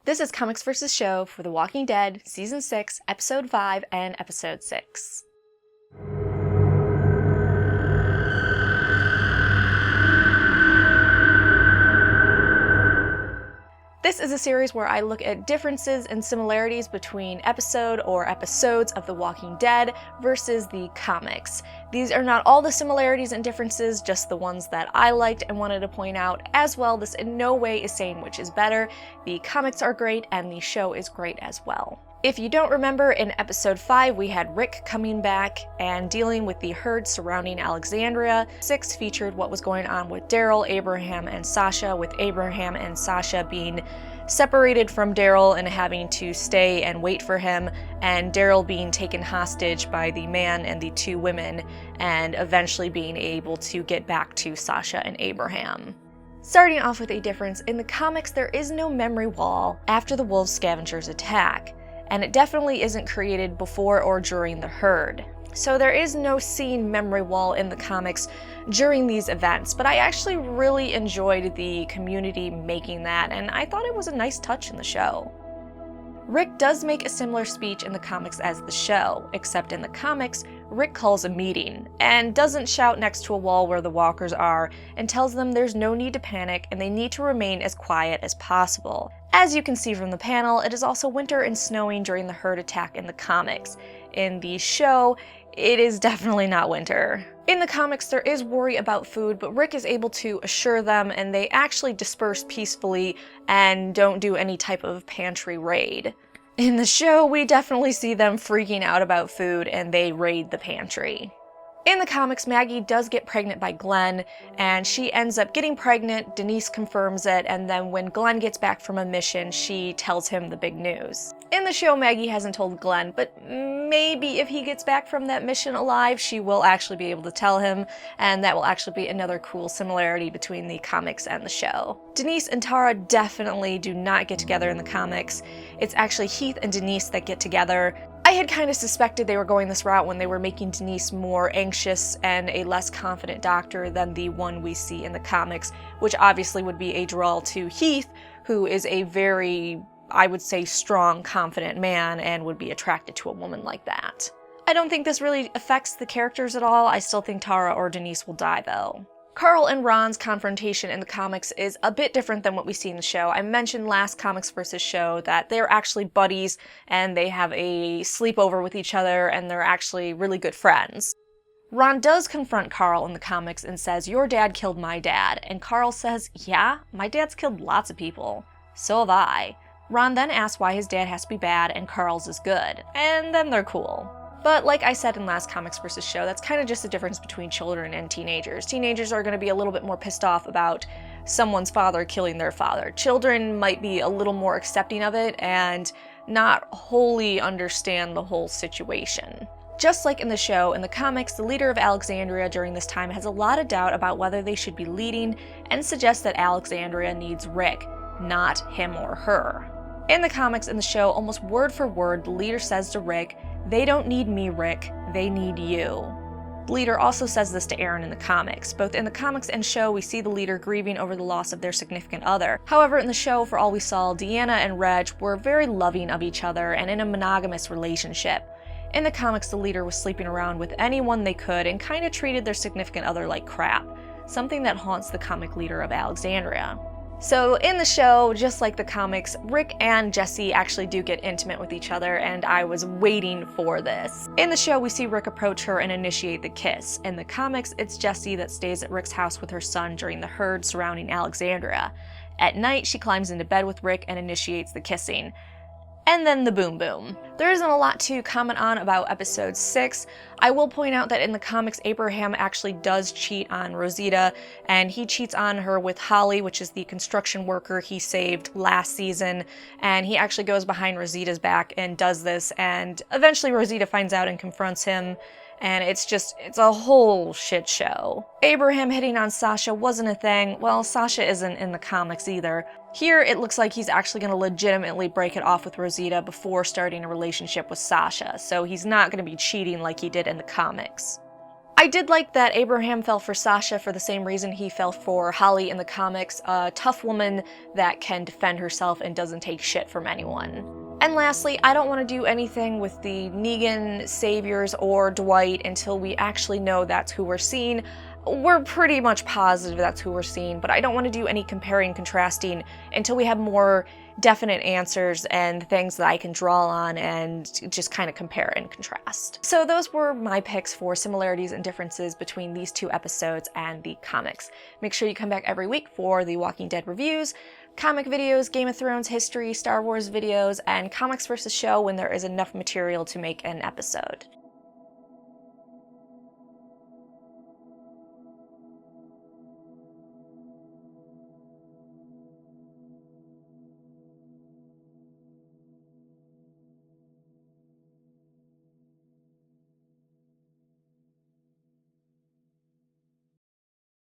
This is Comics vs. Show for The Walking Dead, Season 6, Episode 5, and Episode 6. This is a series where I look at differences and similarities between episode or episodes of The Walking Dead versus the comics. These are not all the similarities and differences, just the ones that I liked and wanted to point out. As well, this in no way is saying which is better. The comics are great and the show is great as well. If you don't remember, in episode 5 we had Rick coming back and dealing with the herd surrounding Alexandria. 6 featured what was going on with Daryl, Abraham, and Sasha, with Abraham and Sasha being separated from Daryl and having to stay and wait for him, and Daryl being taken hostage by the man and the 2 women, and eventually being able to get back to Sasha and Abraham. Starting off with a difference, in the comics there is no memory wall after the wolves scavengers attack, and it definitely isn't created before or during the herd. So there is no scene memory wall in the comics during these events, but I actually really enjoyed the community making that, and I thought it was a nice touch in the show. Rick does make a similar speech in the comics as the show, except in the comics, Rick calls a meeting, and doesn't shout next to a wall where the walkers are, and tells them there's no need to panic and they need to remain as quiet as possible. As you can see from the panel, it is also winter and snowing during the herd attack in the comics. In the show, it is definitely not winter. In the comics, there is worry about food, but Rick is able to assure them, and they actually disperse peacefully and don't do any type of pantry raid. In the show, we definitely see them freaking out about food, and they raid the pantry. In the comics, Maggie does get pregnant by Glenn, and she ends up getting pregnant. Denise confirms it, and then when Glenn gets back from a mission, she tells him the big news. In the show, Maggie hasn't told Glenn, but maybe if he gets back from that mission alive, she will actually be able to tell him, and that will actually be another cool similarity between the comics and the show. Denise and Tara definitely do not get together in the comics. It's actually Heath and Denise that get together. I had kind of suspected they were going this route when they were making Denise more anxious and a less confident doctor than the one we see in the comics, which obviously would be a draw to Heath, who is a very, I would say, strong, confident man and would be attracted to a woman like that. I don't think this really affects the characters at all. I still think Tara or Denise will die though. Carl and Ron's confrontation in the comics is a bit different than what we see in the show. I mentioned last Comics vs. Show that they're actually buddies and they have a sleepover with each other and they're actually really good friends. Ron does confront Carl in the comics and says, "Your dad killed my dad." And Carl says, "Yeah, my dad's killed lots of people. So have I." Ron then asks why his dad has to be bad and Carl's is good. And then they're cool. But like I said in last Comics vs. Show, that's kind of just the difference between children and teenagers. Teenagers are going to be a little bit more pissed off about someone's father killing their father. Children might be a little more accepting of it and not wholly understand the whole situation. Just like in the show, in the comics, the leader of Alexandria during this time has a lot of doubt about whether they should be leading and suggests that Alexandria needs Rick, not him or her. In the comics and the show, almost word for word, the leader says to Rick, "They don't need me, Rick, they need you." The leader also says this to Aaron in the comics. Both in the comics and show, we see the leader grieving over the loss of their significant other. However, in the show, for all we saw, Deanna and Reg were very loving of each other and in a monogamous relationship. In the comics, the leader was sleeping around with anyone they could and kind of treated their significant other like crap, something that haunts the comic leader of Alexandria. So in the show, just like the comics, Rick and Jesse actually do get intimate with each other, and I was waiting for this. In the show, we see Rick approach her and initiate the kiss. In the comics, it's Jesse that stays at Rick's house with her son during the herd surrounding Alexandria. At night, she climbs into bed with Rick and initiates the kissing. And then the boom boom. There isn't a lot to comment on about episode 6. I will point out that in the comics, Abraham actually does cheat on Rosita, and he cheats on her with Holly, which is the construction worker he saved last season, and he actually goes behind Rosita's back and does this, and eventually Rosita finds out and confronts him, and it's a whole shit show. Abraham hitting on Sasha wasn't a thing. Well, Sasha isn't in the comics either. Here, it looks like he's actually going to legitimately break it off with Rosita before starting a relationship with Sasha, so he's not going to be cheating like he did in the comics. I did like that Abraham fell for Sasha for the same reason he fell for Holly in the comics, a tough woman that can defend herself and doesn't take shit from anyone. And lastly, I don't want to do anything with the Negan saviors or Dwight until we actually know that's who we're seeing. We're pretty much positive that's who we're seeing, but I don't want to do any comparing and contrasting until we have more definite answers and things that I can draw on and just kind of compare and contrast. So those were my picks for similarities and differences between these two episodes and the comics. Make sure you come back every week for the Walking Dead reviews, comic videos, Game of Thrones history, Star Wars videos, and comics versus show when there is enough material to make an episode.